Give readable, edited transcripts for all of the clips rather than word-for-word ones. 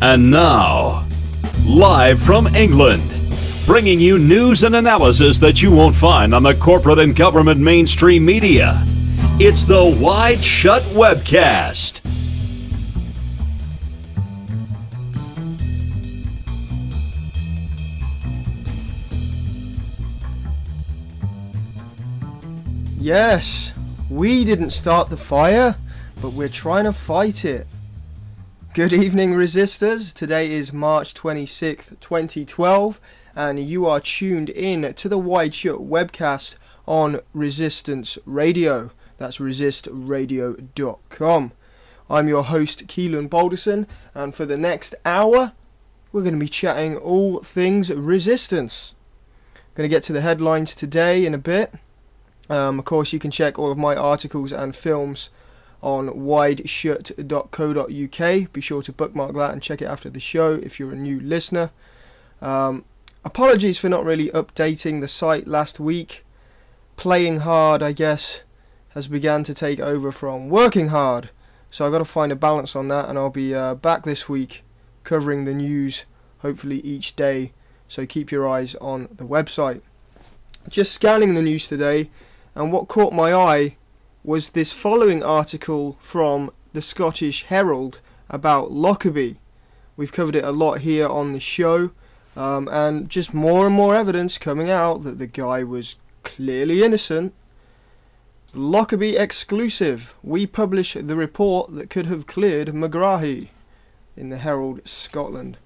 And now, live from England, bringing you news and analysis that you won't find on the corporate and government mainstream media. It's the WideShut Webcast. Yes, we didn't start the fire, but we're trying to fight it. Good evening, resistors. Today is March 26th, 2012, and you are tuned in to the WideShut Webcast on Resistance Radio. That's resistradio.com. I'm your host, Keelan Balderson, and for the next hour, we're going to be chatting all things resistance. Going to get to the headlines today in a bit. Of course, you can check all of my articles and films on wideshut.co.uk. Be sure to bookmark that and check it after the show if you're a new listener. Apologies for not really updating the site last week. Playing hard, I guess, has begun to take over from working hard. So I've got to find a balance on that, and I'll be back this week covering the news, hopefully each day. So keep your eyes on the website. Just scanning the news today, and what caught my eye was this following article from the Scottish Herald about Lockerbie. We've covered it a lot here on the show, and just more and more evidence coming out that the guy was clearly innocent. Lockerbie exclusive. We publish the report that could have cleared Megrahi in the Herald, Scotland.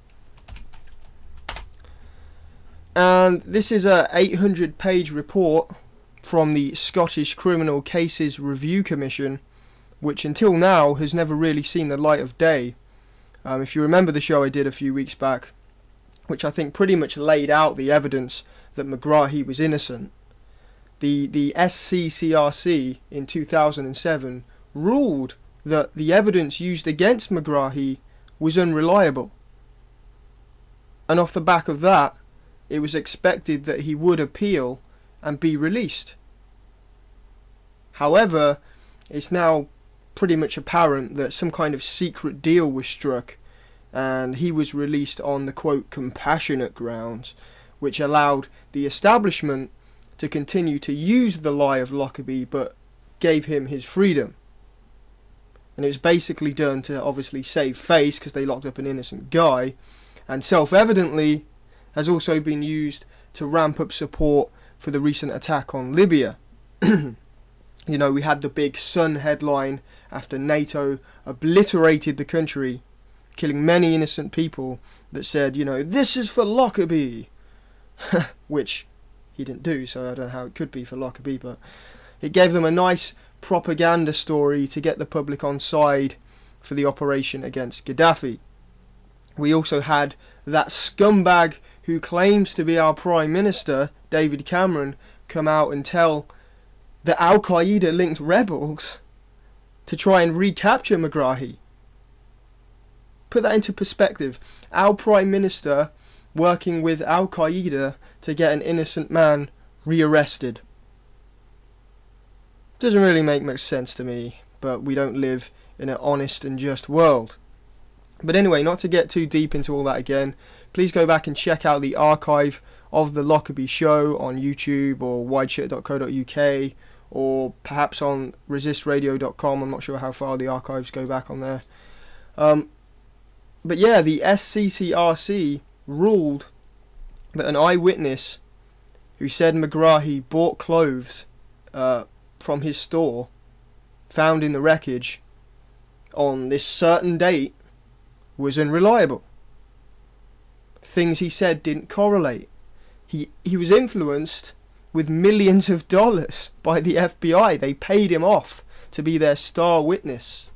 And this is a 800-page report from the Scottish Criminal Cases Review Commission, which until now has never really seen the light of day. If you remember the show I did a few weeks back, which I think pretty much laid out the evidence that Megrahi was innocent, the SCCRC in 2007 ruled that the evidence used against Megrahi was unreliable. And off the back of that, it was expected that he would appeal and be released. However, it's now pretty much apparent that some kind of secret deal was struck, and he was released on the quote compassionate grounds, which allowed the establishment to continue to use the lie of Lockerbie but gave him his freedom. And it was basically done to obviously save face because they locked up an innocent guy, and self-evidently has also been used to ramp up support for the recent attack on Libya. You know, we had the big Sun headline after NATO obliterated the country, killing many innocent people, that said, you know, this is for Lockerbie. Which he didn't do, so I don't know how it could be for Lockerbie, but it gave them a nice propaganda story to get the public on side for the operation against Gaddafi. We also had that scumbag who claims to be our Prime Minister, David Cameron, come out and tell the Al-Qaeda linked rebels to try and recapture Megrahi. Put that into perspective. Our Prime Minister working with Al-Qaeda to get an innocent man rearrested. Doesn't really make much sense to me, but we don't live in an honest and just world. But anyway, not to get too deep into all that again, please go back and check out the archive of the Lockerbie show on YouTube or wideshut.co.uk or perhaps on resistradio.com. I'm not sure how far the archives go back on there. But yeah, the SCCRC ruled that an eyewitness who said Megrahi bought clothes from his store found in the wreckage on this certain date was unreliable. Things he said didn't correlate. He was influenced with millions of dollars by the FBI. They paid him off to be their star witness.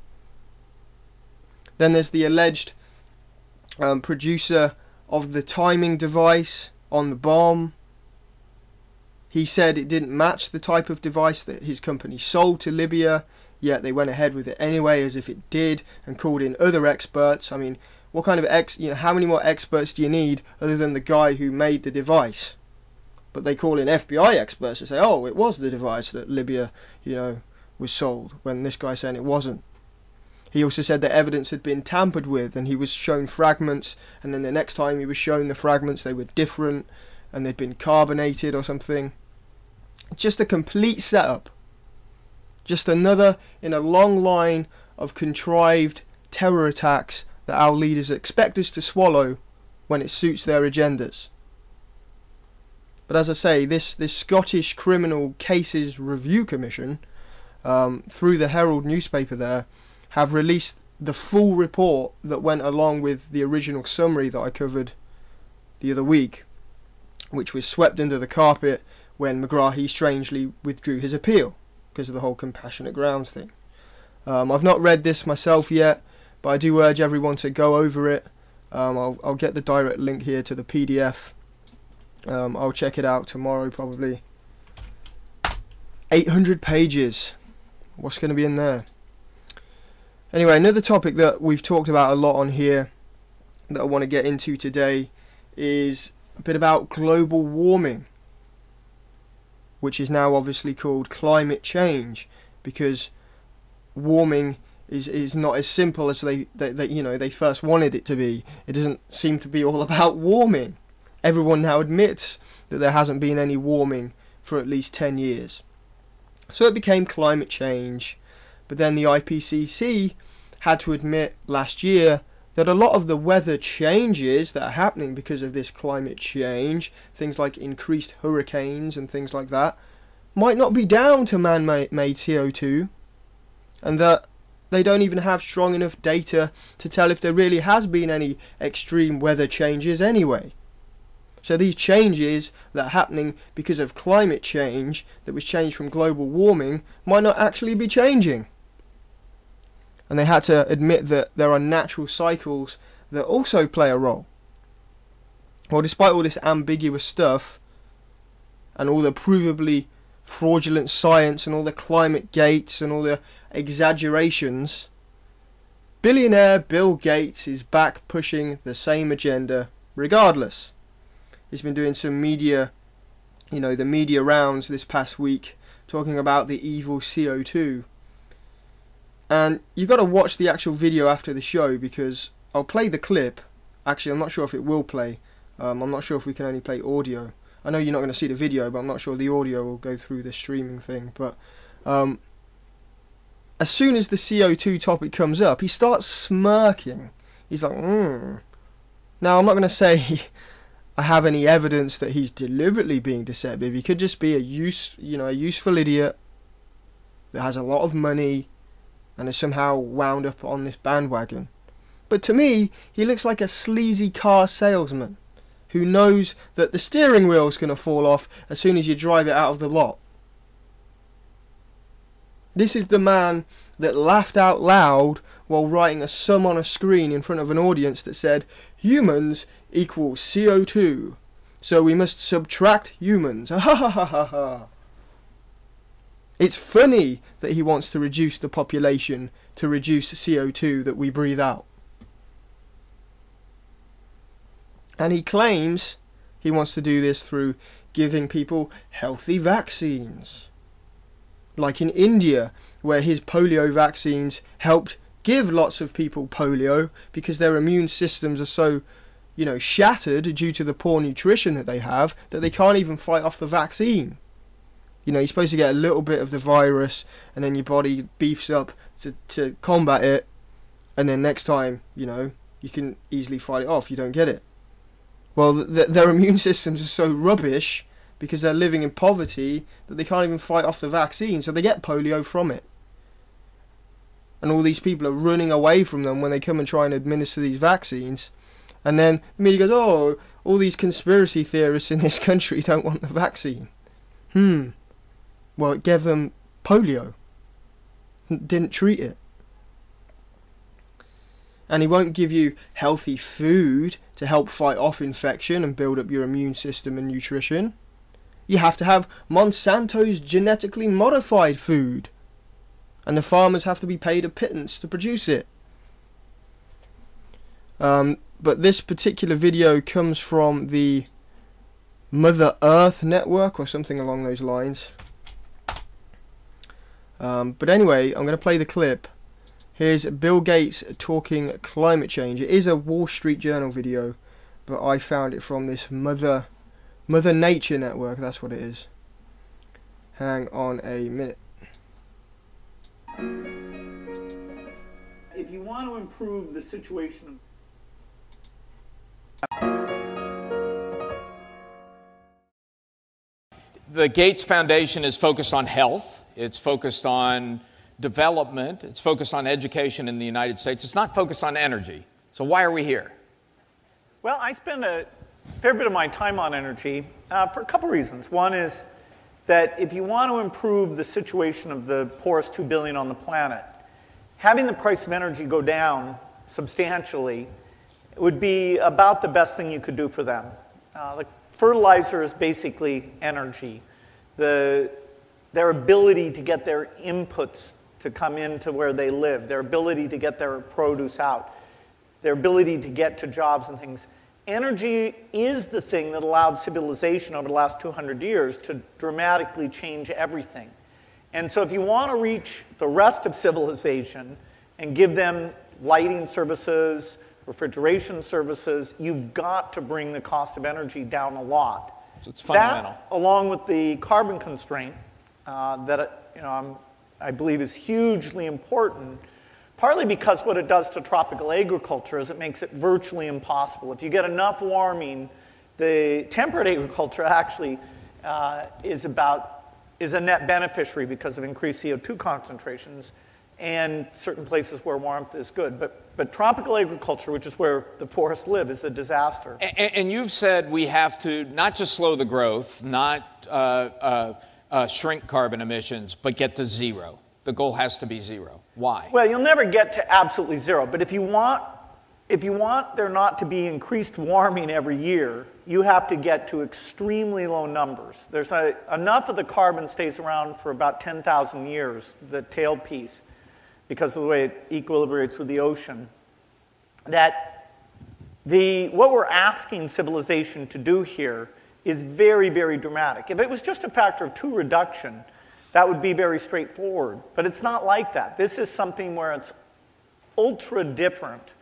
Then there's the alleged producer of the timing device on the bomb. He said it didn't match the type of device that his company sold to Libya, yet they went ahead with it anyway as if it did, and called in other experts. I mean, what kind of how many more experts do you need other than the guy who made the device? But they call in FBI experts to say, oh, it was the device that Libya, was sold, when this guy saying it wasn't. He also said that evidence had been tampered with, and he was shown fragments, and then the next time he was shown the fragments, they were different, and they'd been carbonated or something. Just a complete setup. Just another in a long line of contrived terror attacks that our leaders expect us to swallow when it suits their agendas. But as I say, this Scottish Criminal Cases Review Commission, through the Herald newspaper there, have released the full report that went along with the original summary that I covered the other week, which was swept under the carpet when Megrahi strangely withdrew his appeal because of the whole compassionate grounds thing. I've not read this myself yet, but I do urge everyone to go over it. I'll get the direct link here to the PDF. I'll check it out tomorrow probably. 800 pages. What's going to be in there? Anyway, another topic that we've talked about a lot on here that I want to get into today is a bit about global warming, which is now obviously called climate change, because warming is not as simple as they first wanted it to be. It doesn't seem to be all about warming. Everyone now admits that there hasn't been any warming for at least 10 years. So it became climate change. But then the IPCC had to admit last year that a lot of the weather changes that are happening because of this climate change, things like increased hurricanes and things like that, might not be down to man-made CO2, and that they don't even have strong enough data to tell if there really has been any extreme weather changes anyway. So these changes that are happening because of climate change, that was changed from global warming, might not actually be changing. And they had to admit that there are natural cycles that also play a role. Well, despite all this ambiguous stuff, and all the provably fraudulent science, and all the climate gates, and all the exaggerations, billionaire Bill Gates is back pushing the same agenda regardless. He's been doing some media, the media rounds this past week, talking about the evil CO2. And you've got to watch the actual video after the show, because I'll play the clip. Actually, I'm not sure if it will play. I'm not sure if we can only play audio. I know you're not going to see the video, but I'm not sure the audio will go through the streaming thing. But as soon as the CO2 topic comes up, he starts smirking. He's like, Now, I'm not going to say I have any evidence that he's deliberately being deceptive. He could just be a useful idiot that has a lot of money and is somehow wound up on this bandwagon. But to me, he looks like a sleazy car salesman who knows that the steering wheel's going to fall off as soon as you drive it out of the lot. This is the man that laughed out loud while writing a sum on a screen in front of an audience that said, humans equals CO2, so we must subtract humans. Ha ha ha ha ha. It's funny that he wants to reduce the population to reduce CO2 that we breathe out. And he claims he wants to do this through giving people healthy vaccines. Like in India, where his polio vaccines helped give lots of people polio because their immune systems are so, shattered due to the poor nutrition that they have, that they can't even fight off the vaccine. You're supposed to get a little bit of the virus, and then your body beefs up to combat it, and then next time, you can easily fight it off. You don't get it. Well, their immune systems are so rubbish because they're living in poverty that they can't even fight off the vaccine, so they get polio from it. And all these people are running away from them when they come and try and administer these vaccines. And then the media goes, oh, all these conspiracy theorists in this country don't want the vaccine. Well, it gave them polio. Didn't treat it. And he won't give you healthy food to help fight off infection and build up your immune system and nutrition. You have to have Monsanto's genetically modified food. And the farmers have to be paid a pittance to produce it. But this particular video comes from the Mother Earth Network or something along those lines. But anyway, I'm going to play the clip. Here's Bill Gates talking climate change. It is a Wall Street Journal video, but I found it from this Mother Nature Network. That's what it is. Hang on a minute. If you want to improve the situation The Gates Foundation is focused on health, it's focused on development, it's focused on education in the United States. It's not focused on energy. So why are we here? Well, I spend a fair bit of my time on energy for a couple reasons. One is that if you want to improve the situation of the poorest 2 billion on the planet, having the price of energy go down substantially would be about the best thing you could do for them. The fertilizer is basically energy. Their ability to get their inputs to come into where they live, their ability to get their produce out, their ability to get to jobs and things. Energy is the thing that allowed civilization over the last 200 years to dramatically change everything. And so if you want to reach the rest of civilization and give them lighting services, refrigeration services, you've got to bring the cost of energy down a lot. So it's fundamental. That, along with the carbon constraint I believe is hugely important, partly because what it does to tropical agriculture is it makes it virtually impossible. If you get enough warming, the temperate agriculture actually is a net beneficiary because of increased CO2 concentrations and certain places where warmth is good. But tropical agriculture, which is where the poorest live, is a disaster. And you've said we have to not just slow the growth, not shrink carbon emissions, but get to zero. The goal has to be zero. Why? Well, you'll never get to absolutely zero, but if you want there not to be increased warming every year, you have to get to extremely low numbers. There's enough of the carbon stays around for about 10,000 years, the tail piece, because of the way it equilibrates with the ocean, that what we're asking civilization to do here is very, very dramatic. If it was just a factor of 2 reduction, that would be very straightforward. But it's not like that. This is something where it's ultra different.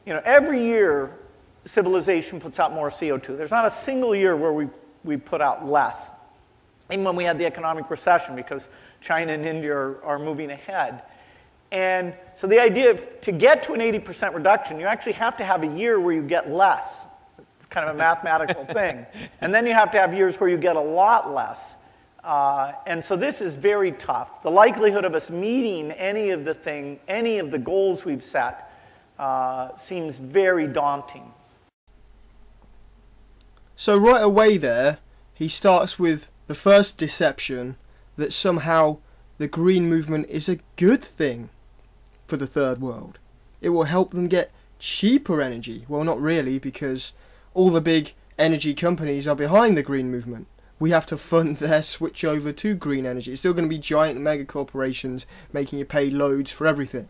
Every year, civilization puts out more CO2. There's not a single year where we put out less, even when we had the economic recession, because China and India are moving ahead. And so the idea to get to an 80% reduction, you actually have to have a year where you get less. It's kind of a mathematical thing. And then you have to have years where you get a lot less. And so this is very tough. The likelihood of us meeting any of the goals we've set seems very daunting. So right away there, he starts with the first deception that somehow the green movement is a good thing for the third world. It will help them get cheaper energy. Well, not really, because all the big energy companies are behind the green movement. We have to fund their switch over to green energy. It's still going to be giant mega corporations making you pay loads for everything.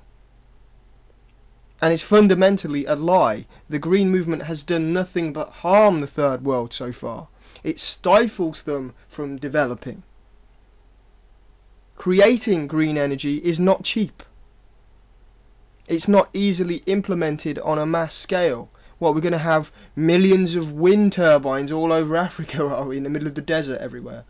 And it's fundamentally a lie. The green movement has done nothing but harm the third world so far. It stifles them from developing. Creating green energy is not cheap. It's not easily implemented on a mass scale. What, we're going to have millions of wind turbines all over Africa, are we, in the middle of the desert everywhere?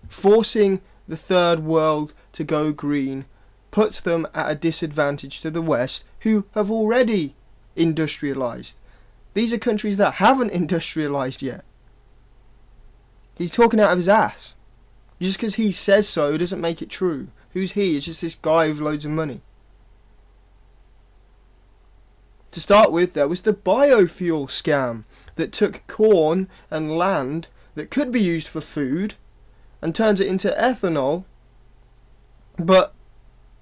Forcing the third world to go green puts them at a disadvantage to the West, who have already industrialized. These are countries that haven't industrialized yet. He's talking out of his ass. Just because he says so doesn't make it true. Who's he? It's just this guy with loads of money. To start with, there was the biofuel scam that took corn and land that could be used for food and turns it into ethanol, but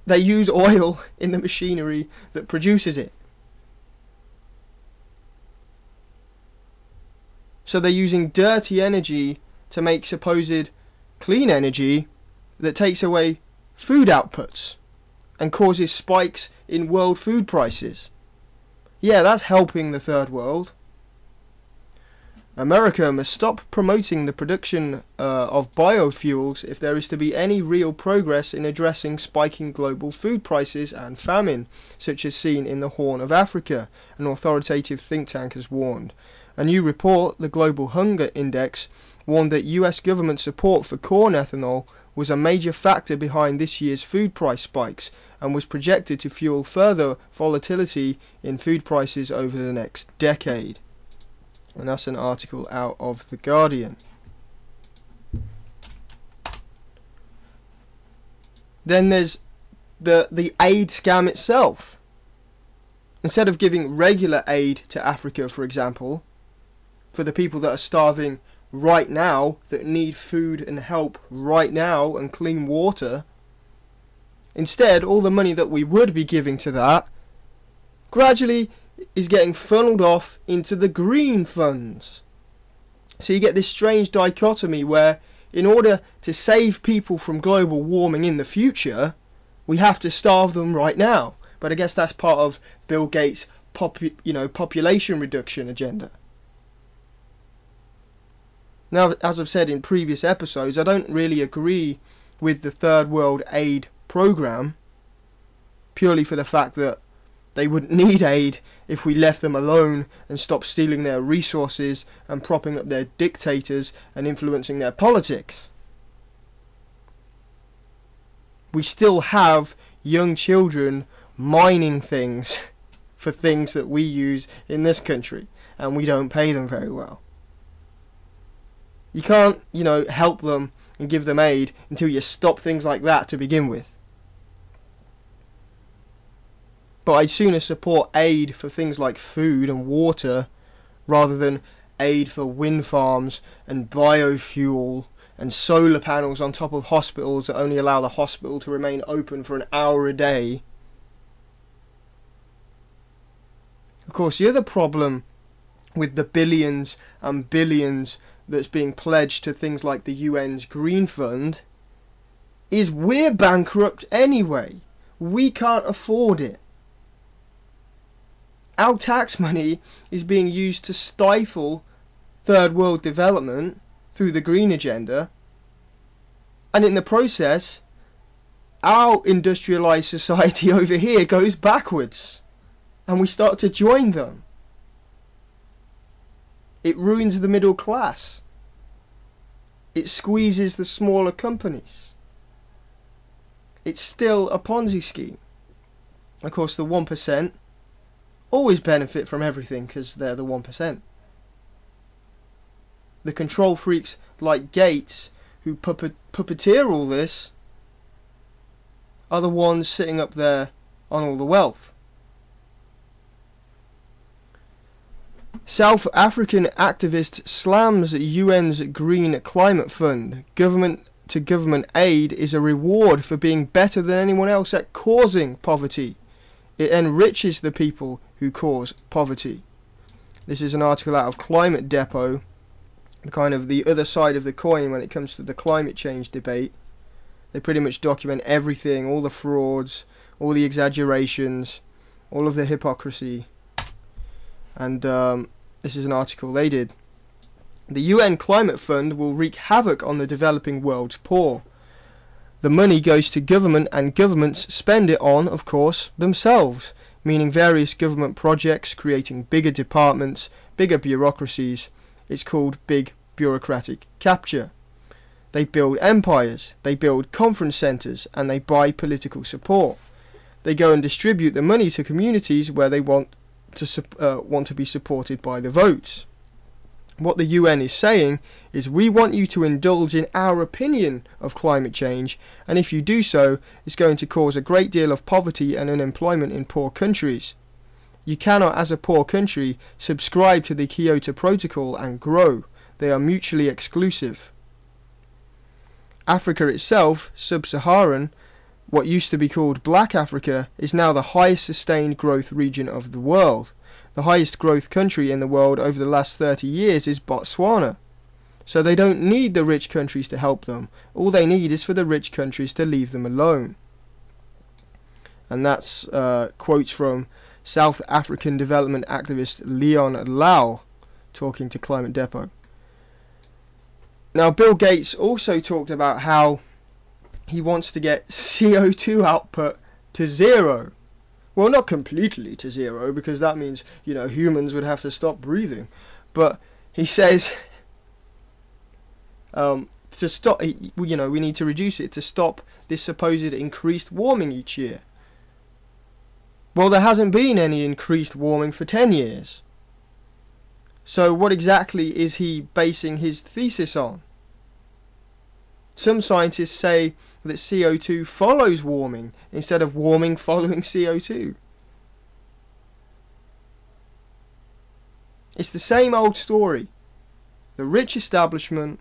they use oil in the machinery that produces it. So they're using dirty energy to make supposed clean energy that takes away food outputs and causes spikes in world food prices. Yeah, that's helping the third world. America must stop promoting the production of biofuels if there is to be any real progress in addressing spiking global food prices and famine, such as seen in the Horn of Africa, an authoritative think tank has warned. A new report, the Global Hunger Index, warned that US government support for corn ethanol was a major factor behind this year's food price spikes and was projected to fuel further volatility in food prices over the next decade. And that's an article out of The Guardian. Then there's the aid scam itself. Instead of giving regular aid to Africa, for example, for the people that are starving right now, that need food and help right now and clean water, instead all the money that we would be giving to that gradually is getting funneled off into the green funds. So you get this strange dichotomy where in order to save people from global warming in the future, we have to starve them right now. But I guess that's part of Bill Gates' population reduction agenda. Now, as I've said in previous episodes, I don't really agree with the Third World Aid Program, purely for the fact that they wouldn't need aid if we left them alone and stopped stealing their resources and propping up their dictators and influencing their politics. We still have young children mining things for things that we use in this country, and we don't pay them very well. You can't, help them and give them aid until you stop things like that to begin with. But I'd sooner support aid for things like food and water rather than aid for wind farms and biofuel and solar panels on top of hospitals that only allow the hospital to remain open for an hour a day. Of course, the other problem with the billions and billions that's being pledged to things like the UN's Green Fund is we're bankrupt anyway. We can't afford it. Our tax money is being used to stifle third world development through the green agenda, and in the process our industrialized society over here goes backwards and we start to join them. It ruins the middle class. It squeezes the smaller companies. It's still a Ponzi scheme. Of course, the 1% always benefit from everything because they're the 1%. The control freaks like Gates, who puppeteer all this, are the ones sitting up there on all the wealth. South African activist slams UN's Green Climate Fund. Government-to-government aid is a reward for being better than anyone else at causing poverty. It enriches the people who cause poverty. This is an article out of Climate Depot, kind of the other side of the coin when it comes to the climate change debate. They pretty much document everything, all the frauds, all the exaggerations, all of the hypocrisy. And this is an article they did. The UN Climate Fund will wreak havoc on the developing world's poor. The money goes to government, and governments spend it on, of course, themselves, meaning various government projects creating bigger departments, bigger bureaucracies. It's called big bureaucratic capture. They build empires, they build conference centres, and they buy political support. They go and distribute the money to communities where they want to be supported by the votes. What the UN is saying is, we want you to indulge in our opinion of climate change, and if you do so, it's going to cause a great deal of poverty and unemployment in poor countries. You cannot, as a poor country, subscribe to the Kyoto Protocol and grow. They are mutually exclusive. Africa itself, sub-Saharan, what used to be called Black Africa, is now the highest sustained growth region of the world. The highest growth country in the world over the last 30 years is Botswana. So they don't need the rich countries to help them. All they need is for the rich countries to leave them alone. And that's quotes from South African development activist Leon Lau talking to Climate Depot. Now, Bill Gates also talked about how he wants to get CO2 output to zero. Well, not completely to zero, because that means, humans would have to stop breathing. But he says to stop, we need to reduce it to stop this supposed increased warming each year. Well, there hasn't been any increased warming for 10 years. So what exactly is he basing his thesis on? Some scientists say that CO2 follows warming instead of warming following CO2. It's the same old story. The rich establishment,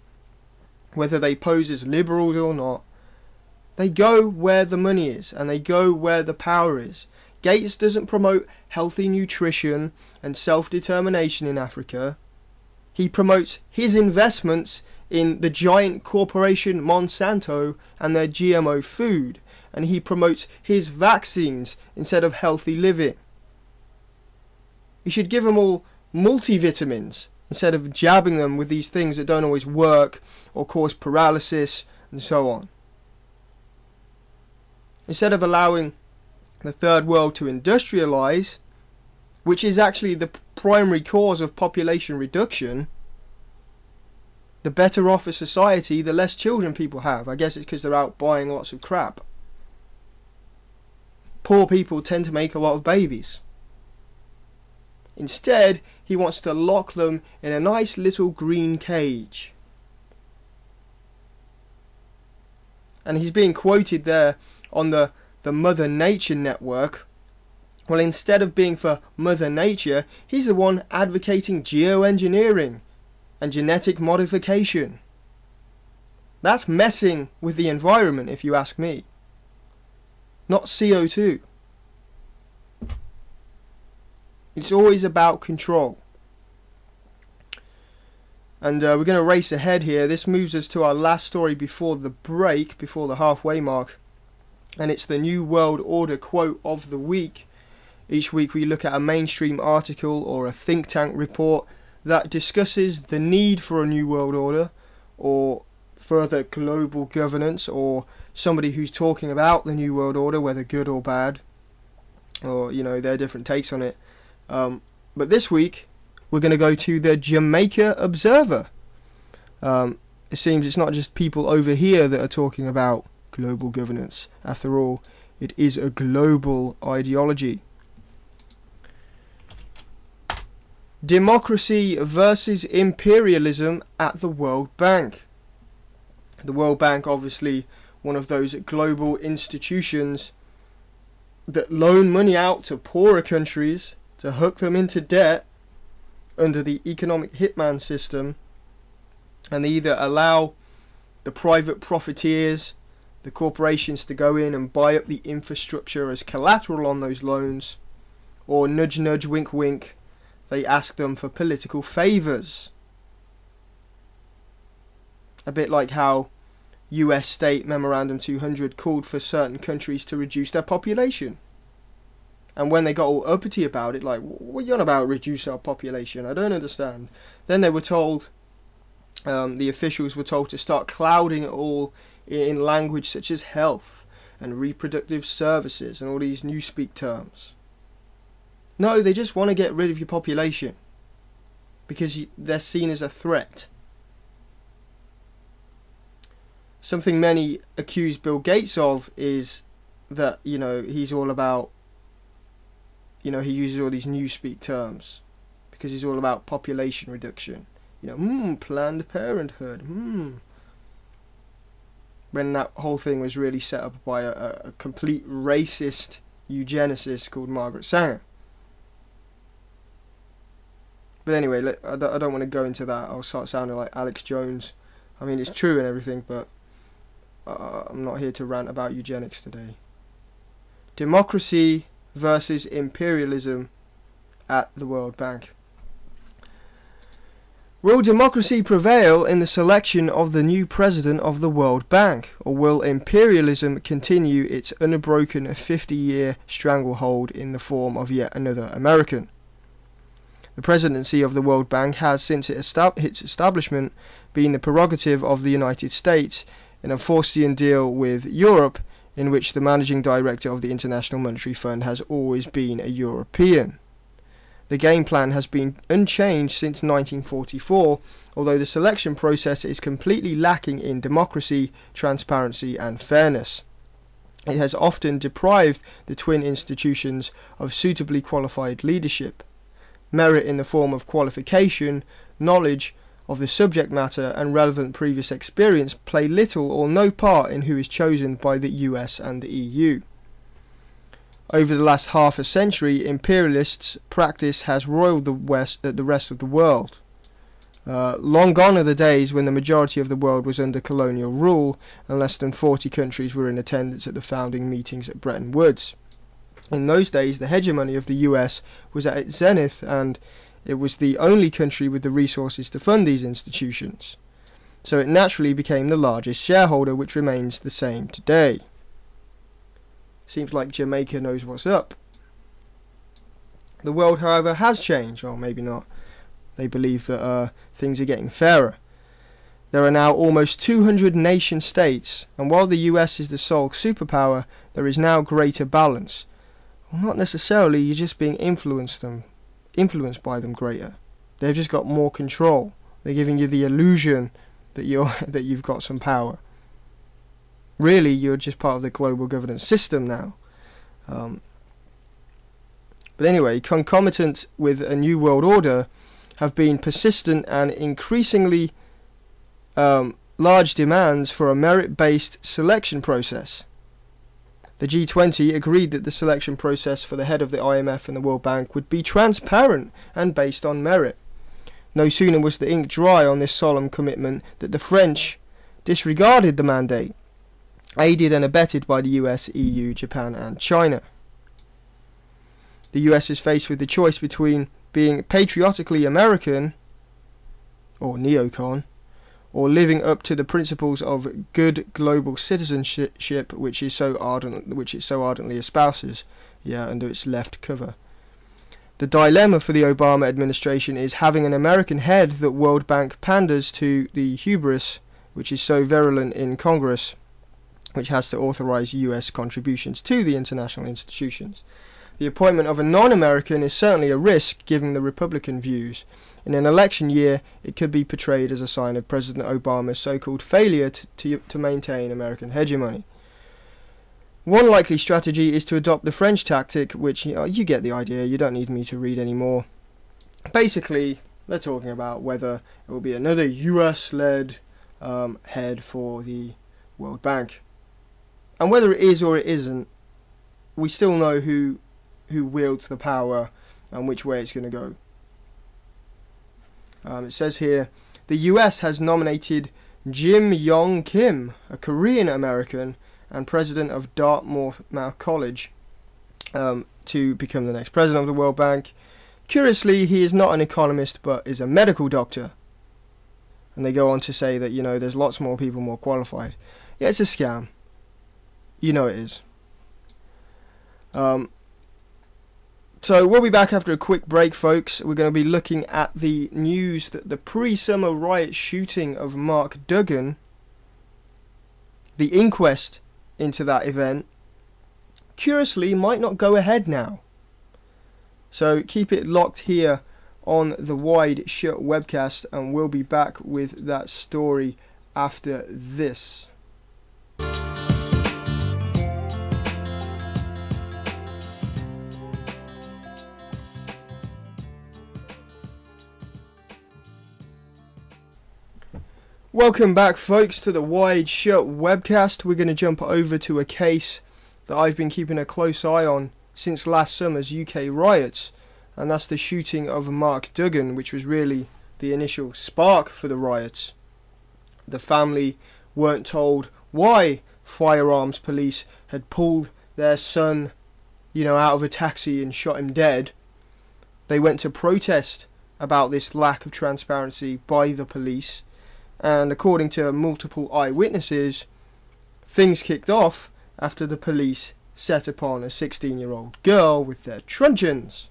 whether they pose as liberals or not, they go where the money is and they go where the power is. Gates doesn't promote healthy nutrition and self-determination in Africa. He promotes his investments in the giant corporation Monsanto and their GMO food, and he promotes his vaccines instead of healthy living. You should give them all multivitamins instead of jabbing them with these things that don't always work or cause paralysis and so on. Instead of allowing the third world to industrialize, which is actually the primary cause of population reduction, the better off a society, the less children people have. I guess it's because they're out buying lots of crap. Poor people tend to make a lot of babies. Instead, he wants to lock them in a nice little green cage. And he's being quoted there on the Mother Nature Network. Well, instead of being for Mother Nature, he's the one advocating geoengineering and genetic modification. That's messing with the environment, if you ask me. Not CO2. It's always about control. And we're going to race ahead here. This moves us to our last story before the break, before the halfway mark. And it's the New World Order quote of the week. Each week we look at a mainstream article or a think tank report that discusses the need for a New World Order or further global governance, or somebody who's talking about the New World Order, whether good or bad, or their different takes on it. But this week we're going to go to the Jamaica Observer. It seems it's not just people over here that are talking about global governance. After all, it is a global ideology. Democracy versus imperialism at the World Bank. The World Bank, obviously one of those global institutions that loan money out to poorer countries to hook them into debt under the economic hitman system, and they either allow the private profiteers, the corporations, to go in and buy up the infrastructure as collateral on those loans, or nudge nudge wink wink, they ask them for political favours. A bit like how US State Memorandum 200 called for certain countries to reduce their population. And when they got all uppity about it, like, what are you on about, reduce our population? I don't understand. Then they were told, the officials were told to start clouding it all in language such as health and reproductive services and all these newspeak terms. No, they just want to get rid of your population because they're seen as a threat. Something many accuse Bill Gates of is that, he's all about, he uses all these newspeak terms because he's all about population reduction. Planned Parenthood, when that whole thing was really set up by a complete racist eugenicist called Margaret Sanger. But anyway, I don't want to go into that. I'll start sounding like Alex Jones. I mean, it's true and everything, but I'm not here to rant about eugenics today. Democracy versus imperialism at the World Bank. Will democracy prevail in the selection of the new president of the World Bank, or will imperialism continue its unbroken 50-year stranglehold in the form of yet another American? The presidency of the World Bank has, since its establishment, been the prerogative of the United States in a Faustian deal with Europe, in which the managing director of the International Monetary Fund has always been a European. The game plan has been unchanged since 1944, although the selection process is completely lacking in democracy, transparency and fairness. It has often deprived the twin institutions of suitably qualified leadership. Merit in the form of qualification, knowledge of the subject matter and relevant previous experience play little or no part in who is chosen by the US and the EU. Over the last half a century, imperialists' practice has roiled the rest of the world. Long gone are the days when the majority of the world was under colonial rule and less than 40 countries were in attendance at the founding meetings at Bretton Woods. In those days, the hegemony of the US was at its zenith, and it was the only country with the resources to fund these institutions. So it naturally became the largest shareholder, which remains the same today. Seems like Jamaica knows what's up. The world, however, has changed, or maybe not. They believe that things are getting fairer. There are now almost 200 nation states, and while the US is the sole superpower, there is now greater balance. Well, not necessarily, you're just being influenced by them greater. They've just got more control. They're giving you the illusion that you've got some power. Really, you're just part of the global governance system now. But anyway, concomitant with a new world order have been persistent and increasingly large demands for a merit-based selection process. The G20 agreed that the selection process for the head of the IMF and the World Bank would be transparent and based on merit. No sooner was the ink dry on this solemn commitment that the French disregarded the mandate, aided and abetted by the US, EU, Japan and China. The US is faced with the choice between being patriotically American, or neocon, or living up to the principles of good global citizenship which it so ardently espouses, under its left cover. The dilemma for the Obama administration is having an American head that World Bank panders to the hubris which is so virulent in Congress, which has to authorize US contributions to the international institutions. The appointment of a non-American is certainly a risk given the Republican views. In an election year, it could be portrayed as a sign of President Obama's so-called failure to maintain American hegemony. One likely strategy is to adopt the French tactic, which, you get the idea, you don't need me to read anymore. Basically, they're talking about whether it will be another US-led head for the World Bank. And whether it is or it isn't, we still know who wields the power and which way it's going to go. It says here, the US has nominated Jim Yong Kim, a Korean American and president of Dartmouth College, to become the next president of the World Bank. Curiously, he is not an economist but is a medical doctor. And they go on to say that, there's lots more people more qualified. Yeah, it's a scam. You know it is. So we'll be back after a quick break, folks. We're going to be looking at the news that the pre-summer riot shooting of Mark Duggan, the inquest into that event, curiously might not go ahead now. So keep it locked here on the WideShut webcast, and we'll be back with that story after this. Welcome back, folks, to the WideShut webcast. We're going to jump over to a case that I've been keeping a close eye on since last summer's UK riots, and that's the shooting of Mark Duggan, which was really the initial spark for the riots. The family weren't told why firearms police had pulled their son, out of a taxi and shot him dead. They went to protest about this lack of transparency by the police. And according to multiple eyewitnesses, things kicked off after the police set upon a 16-year-old girl with their truncheons.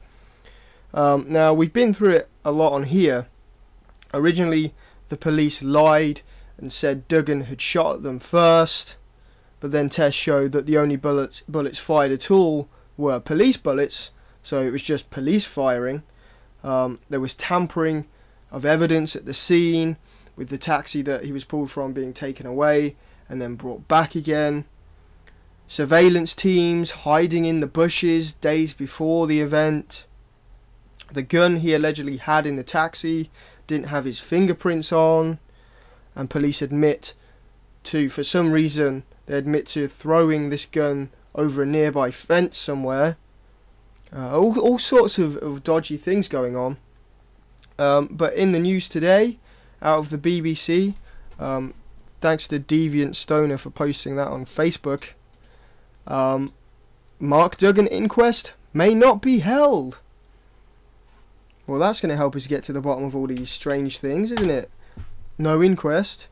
Now, we've been through it a lot on here. Originally, the police lied and said Duggan had shot at them first, but then tests showed that the only bullets fired at all were police bullets, so it was just police firing. There was tampering of evidence at the scene, with the taxi that he was pulled from being taken away and then brought back again. Surveillance teams hiding in the bushes days before the event. The gun he allegedly had in the taxi didn't have his fingerprints on, and police admit to, for some reason, they admit to throwing this gun over a nearby fence somewhere. All sorts of dodgy things going on. But in the news today, out of the BBC, thanks to Deviant Stoner for posting that on Facebook, Mark Duggan inquest may not be held. Well, that's going to help us get to the bottom of all these strange things, isn't it? No inquest.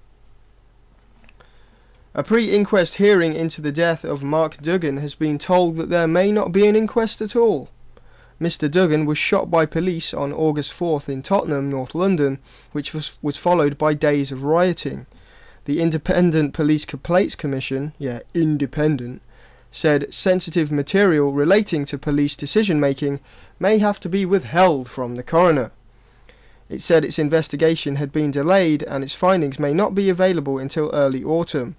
A pre-inquest hearing into the death of Mark Duggan has been told that there may not be an inquest at all. Mr. Duggan was shot by police on August 4th in Tottenham, North London, which was followed by days of rioting. The Independent Police Complaints Commission, independent, said sensitive material relating to police decision-making may have to be withheld from the coroner. It said its investigation had been delayed and its findings may not be available until early autumn.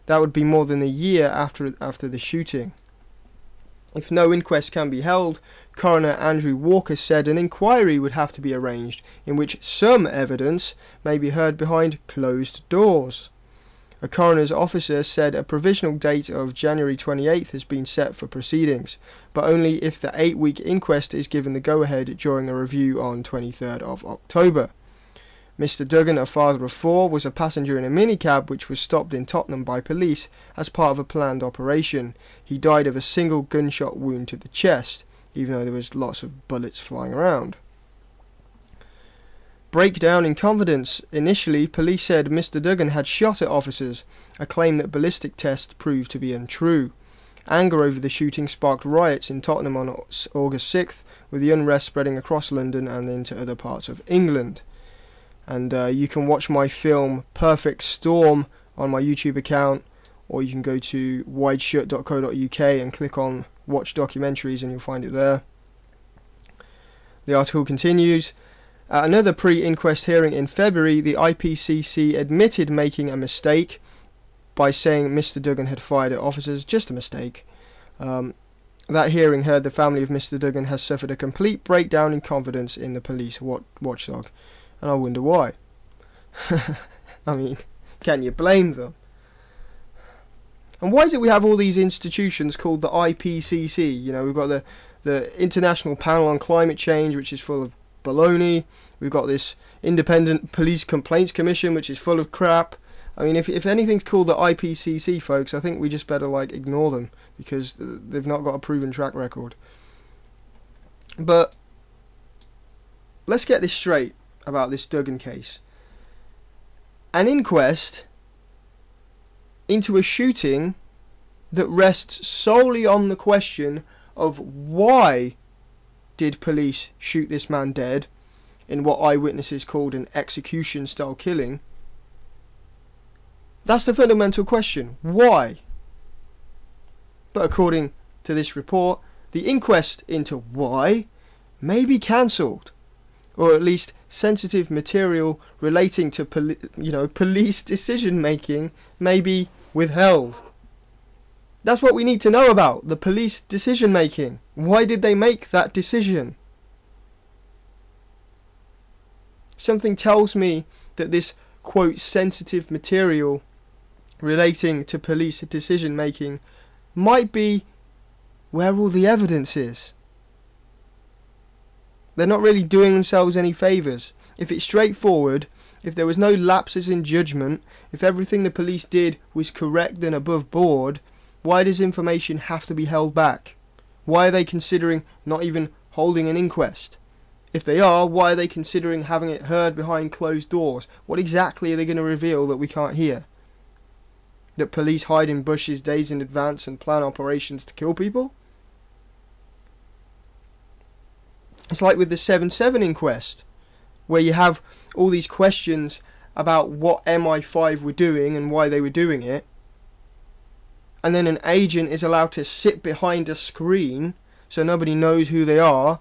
That would be more than a year after the shooting. If no inquest can be held, Coroner Andrew Walker said an inquiry would have to be arranged in which some evidence may be heard behind closed doors. A coroner's officer said a provisional date of January 28th has been set for proceedings, but only if the 8-week inquest is given the go-ahead during a review on 23rd of October. Mr. Duggan, a father of 4, was a passenger in a minicab which was stopped in Tottenham by police as part of a planned operation. He died of a single gunshot wound to the chest, even though there was lots of bullets flying around. Breakdown in confidence. Initially, police said Mr. Duggan had shot at officers, a claim that ballistic tests proved to be untrue. Anger over the shooting sparked riots in Tottenham on August 6th, with the unrest spreading across London and into other parts of England. And you can watch my film Perfect Storm on my YouTube account, or you can go to wideshut.co.uk and click on Watch Documentaries and you'll find it there. The article continues. At another pre-inquest hearing in February, the IPCC admitted making a mistake by saying Mr. Duggan had fired at officers. Just a mistake. That hearing heard the family of Mr. Duggan has suffered a complete breakdown in confidence in the police watchdog. And I wonder why. I mean, can you blame them? And why is it we have all these institutions called the IPCC? You know, we've got the International Panel on Climate Change, which is full of baloney. We've got this Independent Police Complaints Commission, which is full of crap. I mean, if anything's called the IPCC, folks, I think we just better, ignore them, because they've not got a proven track record. But let's get this straight about this Duggan case. An inquest into a shooting that rests solely on the question of why did police shoot this man dead in what eyewitnesses called an execution-style killing. That's the fundamental question. Why? But according to this report, the inquest into why may be cancelled, or at least sensitive material relating to police decision-making may be withheld. That's what we need to know about, the police decision-making. Why did they make that decision? Something tells me that this, quote, sensitive material relating to police decision-making might be where all the evidence is. They're not really doing themselves any favours. If it's straightforward, if there was no lapses in judgment, if everything the police did was correct and above board, why does information have to be held back? Why are they considering not even holding an inquest? If they are, why are they considering having it heard behind closed doors? What exactly are they going to reveal that we can't hear? That police hide in bushes days in advance and plan operations to kill people? It's like with the 7/7 inquest, where you have all these questions about what MI5 were doing and why they were doing it, and then an agent is allowed to sit behind a screen so nobody knows who they are,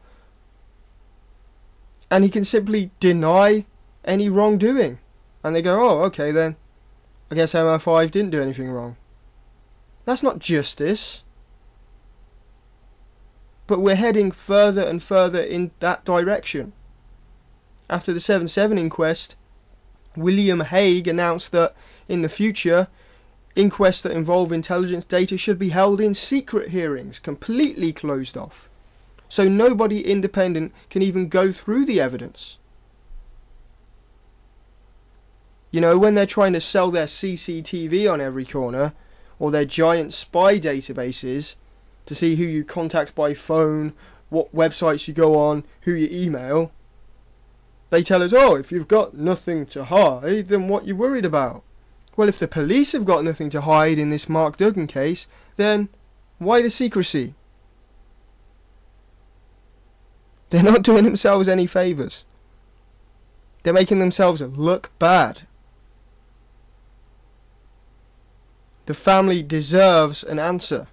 and he can simply deny any wrongdoing, and they go, oh, okay then, I guess MI5 didn't do anything wrong. That's not justice. But we're heading further and further in that direction. After the 7/7 inquest, William Hague announced that in the future, inquests that involve intelligence data should be held in secret hearings, completely closed off, so nobody independent can even go through the evidence. You know, when they're trying to sell their CCTV on every corner, or their giant spy databases to see who you contact by phone, what websites you go on, who you email, they tell us, oh, if you've got nothing to hide, then what you worried about? Well, if the police have got nothing to hide in this Mark Duggan case, then why the secrecy? They're not doing themselves any favours. They're making themselves look bad. The family deserves an answer.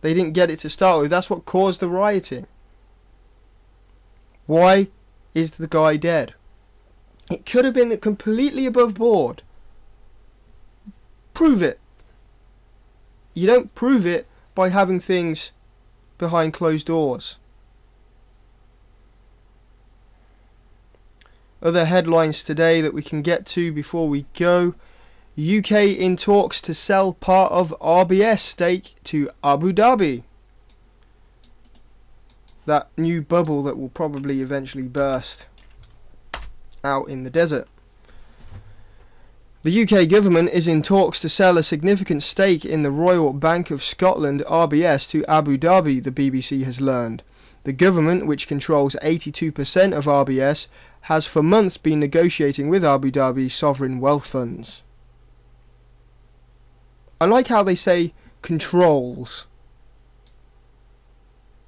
They didn't get it to start with. That's what caused the rioting. Why is the guy dead? It could have been completely above board. Prove it. You don't prove it by having things behind closed doors. Other headlines today that we can get to before we go. UK in talks to sell part of RBS stake to Abu Dhabi. That new bubble that will probably eventually burst out in the desert. The UK government is in talks to sell a significant stake in the Royal Bank of Scotland RBS to Abu Dhabi, the BBC has learned. The government, which controls 82% of RBS, has for months been negotiating with Abu Dhabi sovereign wealth funds. I like how they say controls.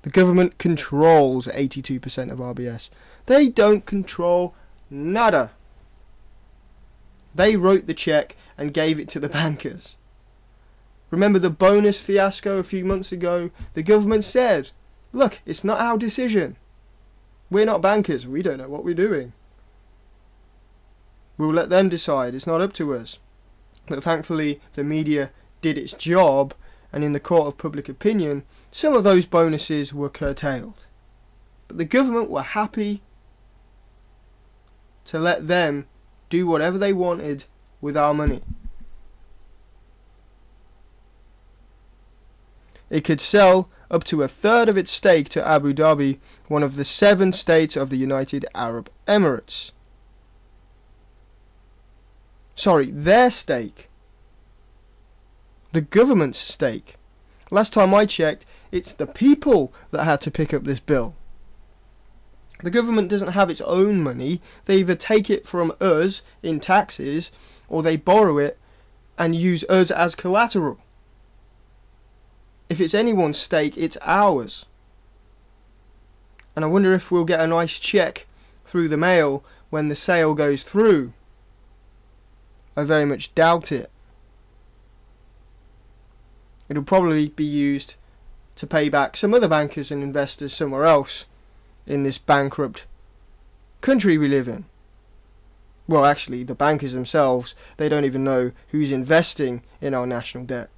The government controls 82% of RBS. They don't control nada. They wrote the check and gave it to the bankers. Remember the bonus fiasco a few months ago? The government said, look, it's not our decision. We're not bankers. We don't know what we're doing. We'll let them decide. It's not up to us. But thankfully, the media did its job, and in the court of public opinion, some of those bonuses were curtailed. But the government were happy to let them do whatever they wanted with our money. It could sell up to 1/3 of its stake to Abu Dhabi, one of the 7 states of the United Arab Emirates. Sorry, their stake. The government's stake. Last time I checked, it's the people that had to pick up this bill. The government doesn't have its own money. They either take it from us in taxes, or they borrow it and use us as collateral. If it's anyone's stake, it's ours. And I wonder if we'll get a nice check through the mail when the sale goes through. I very much doubt it. It'll probably be used to pay back some other bankers and investors somewhere else in this bankrupt country we live in. Well, actually, the bankers themselves, they don't even know who's investing in our national debt.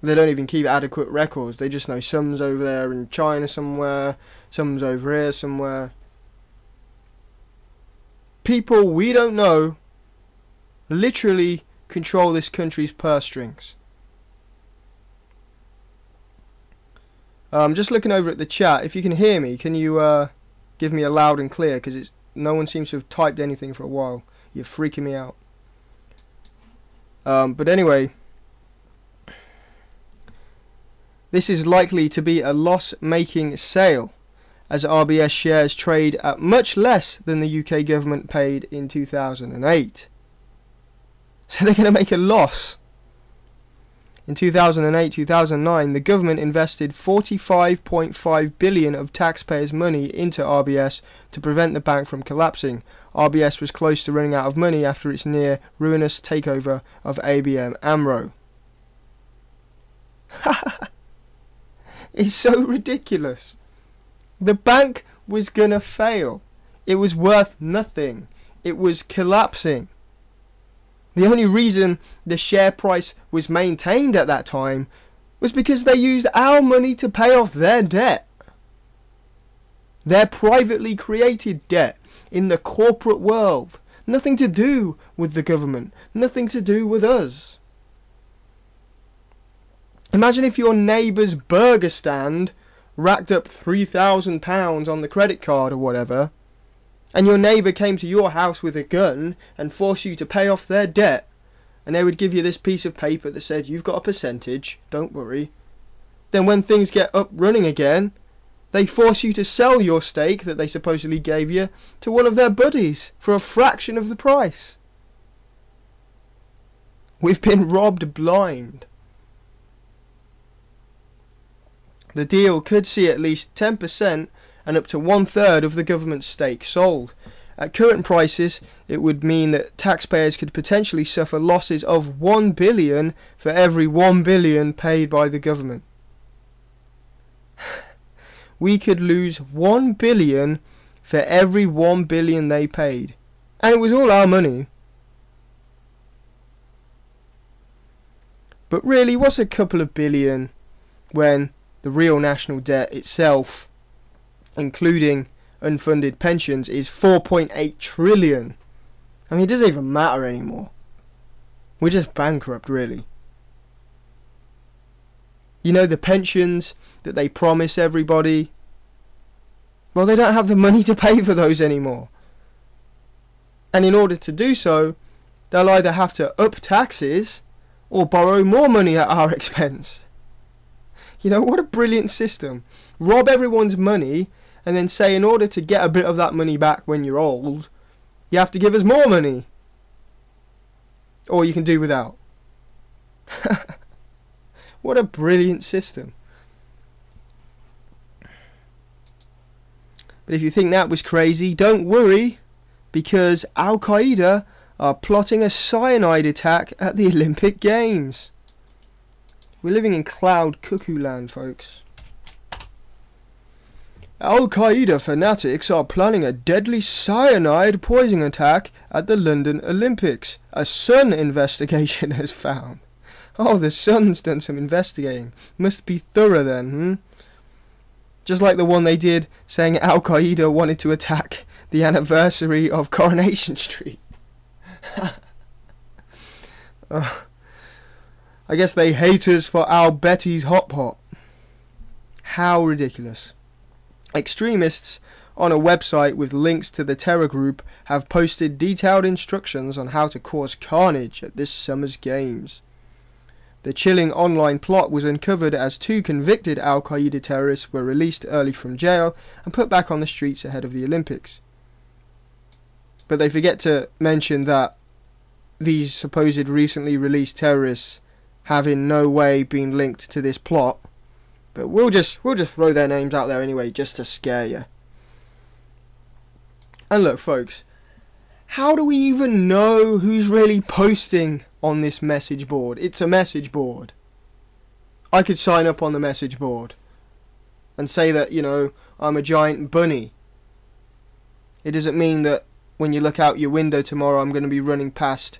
They don't even keep adequate records. They just know some's over there in China somewhere, some's over here somewhere. People we don't know literally control this country's purse strings. Just looking over at the chat, if you can hear me, can you give me a loud and clear, because no one seems to have typed anything for a while. You're freaking me out. But anyway, this is likely to be a loss-making sale, as RBS shares trade at much less than the UK government paid in 2008. So they're going to make a loss. In 2008-2009, the government invested 45.5 billion of taxpayers' money into RBS to prevent the bank from collapsing. RBS was close to running out of money after its near ruinous takeover of ABN AMRO. It's so ridiculous. The bank was gonna fail. It was worth nothing. It was collapsing. The only reason the share price was maintained at that time was because they used our money to pay off their debt. Their privately created debt in the corporate world. Nothing to do with the government. Nothing to do with us. Imagine if your neighbour's burger stand racked up £3,000 on the credit card or whatever, and your neighbour came to your house with a gun and forced you to pay off their debt, and they would give you this piece of paper that said, you've got a percentage, don't worry. Then when things get up running again, they force you to sell your stake that they supposedly gave you to one of their buddies for a fraction of the price. We've been robbed blind. The deal could see at least 10% and up to 1/3 of the government's stake sold. At current prices, it would mean that taxpayers could potentially suffer losses of 1 billion for every 1 billion paid by the government. We could lose 1 billion for every 1 billion they paid. And it was all our money. But really, what's a couple of billion when the real national debt itself, including unfunded pensions, is 4.8 trillion. I mean, it doesn't even matter anymore. We're just bankrupt, really. You know, the pensions that they promise everybody, well, they don't have the money to pay for those anymore. And in order to do so, they'll either have to up taxes or borrow more money at our expense. You know, what a brilliant system. Rob everyone's money and then say, in order to get a bit of that money back when you're old, you have to give us more money. Or you can do without. What a brilliant system. But if you think that was crazy, don't worry, because Al Qaeda are plotting a cyanide attack at the Olympic Games. We're living in cloud cuckoo land, folks. Al Qaeda fanatics are planning a deadly cyanide poison attack at the London Olympics, a Sun investigation has found. Oh, the Sun's done some investigating. Must be thorough then, Just like the one they did saying Al Qaeda wanted to attack the anniversary of Coronation Street. I guess they hate us for Al Betty's Hot Pot. How ridiculous. Extremists on a website with links to the terror group have posted detailed instructions on how to cause carnage at this summer's games. The chilling online plot was uncovered as 2 convicted Al Qaeda terrorists were released early from jail and put back on the streets ahead of the Olympics. But they forget to mention that these supposed recently released terrorists have in no way been linked to this plot. But we'll just throw their names out there anyway, just to scare you. And look, folks, how do we even know who's really posting on this message board? It's a message board. I could sign up on the message board and say that, you know, I'm a giant bunny. It doesn't mean that when you look out your window tomorrow, I'm going to be running past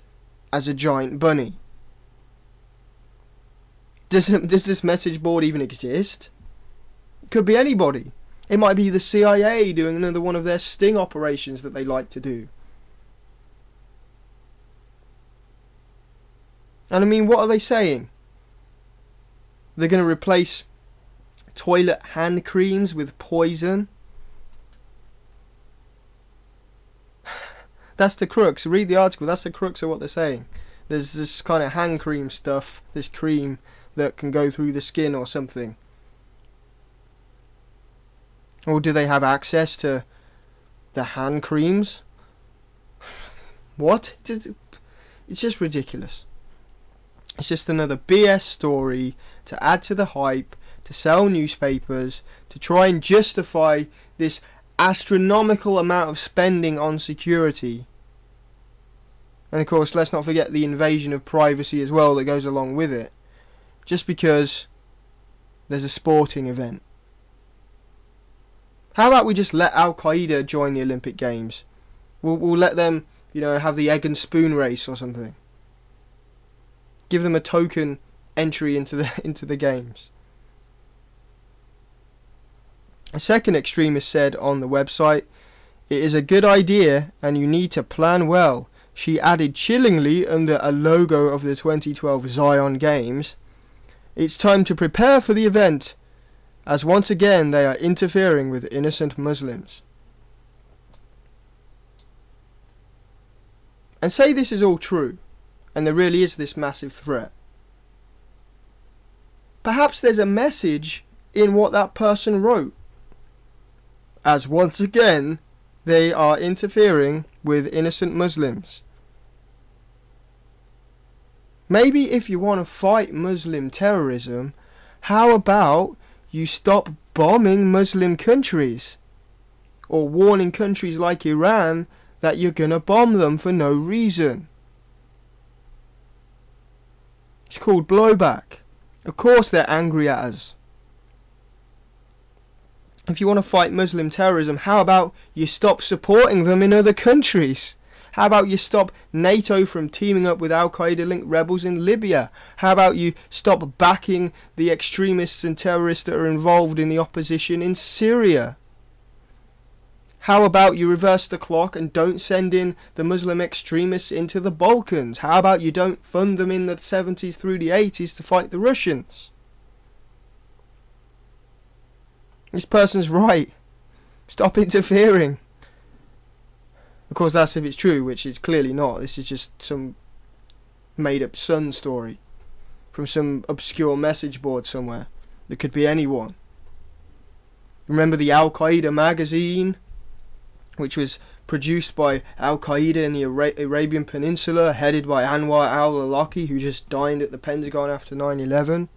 as a giant bunny. Does this message board even exist? It could be anybody. It might be the CIA doing another one of their sting operations that they like to do. And I mean, what are they saying? They're going to replace toilet hand creams with poison? That's the crux. Read the article. That's the crux of what they're saying. There's this kind of hand cream stuff, this cream that can go through the skin or something. Or do they have access to the hand creams? What? It's just ridiculous. It's just another BS story to add to the hype, to sell newspapers, to try and justify this astronomical amount of spending on security. And of course, let's not forget the invasion of privacy as well that goes along with it. Just because there's a sporting event. How about we just let Al Qaeda join the Olympic Games? We'll let them, have the egg and spoon race or something. Give them a token entry into the games. A second extremist said on the website, "It is a good idea and you need to plan well." She added chillingly under a logo of the 2012 Zion Games, "It's time to prepare for the event, as once again they are interfering with innocent Muslims." And say this is all true, and there really is this massive threat. Perhaps there's a message in what that person wrote, as once again they are interfering with innocent Muslims. Maybe if you want to fight Muslim terrorism, how about you stop bombing Muslim countries? Or warning countries like Iran that you're gonna bomb them for no reason. It's called blowback. Of course they're angry at us. If you want to fight Muslim terrorism, how about you stop supporting them in other countries? How about you stop NATO from teaming up with Al-Qaeda-linked rebels in Libya? How about you stop backing the extremists and terrorists that are involved in the opposition in Syria? How about you reverse the clock and don't send in the Muslim extremists into the Balkans? How about you don't fund them in the 70s through the 80s to fight the Russians? This person's right. Stop interfering. Of course, that's if it's true, which it's clearly not. This is just some made-up Sun story from some obscure message board somewhere. It could be anyone. Remember the Al-Qaeda magazine, which was produced by Al-Qaeda in the Arabian Peninsula, headed by Anwar al-Awlaki, who just dined at the Pentagon after 9/11.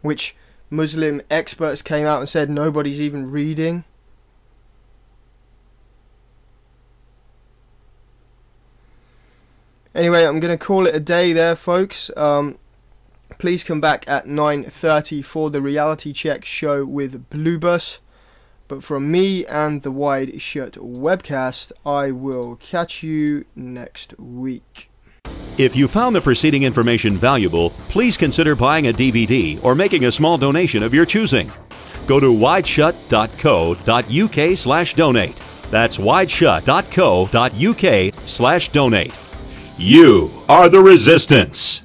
Which Muslim experts came out and said nobody's even reading. Anyway, I'm going to call it a day there, folks. Please come back at 9:30 for the reality check show with Blue Bus. But from me and the WideShut webcast, I will catch you next week. If you found the preceding information valuable, please consider buying a DVD or making a small donation of your choosing. Go to wideshut.co.uk/donate. That's wideshut.co.uk/donate. You are the resistance.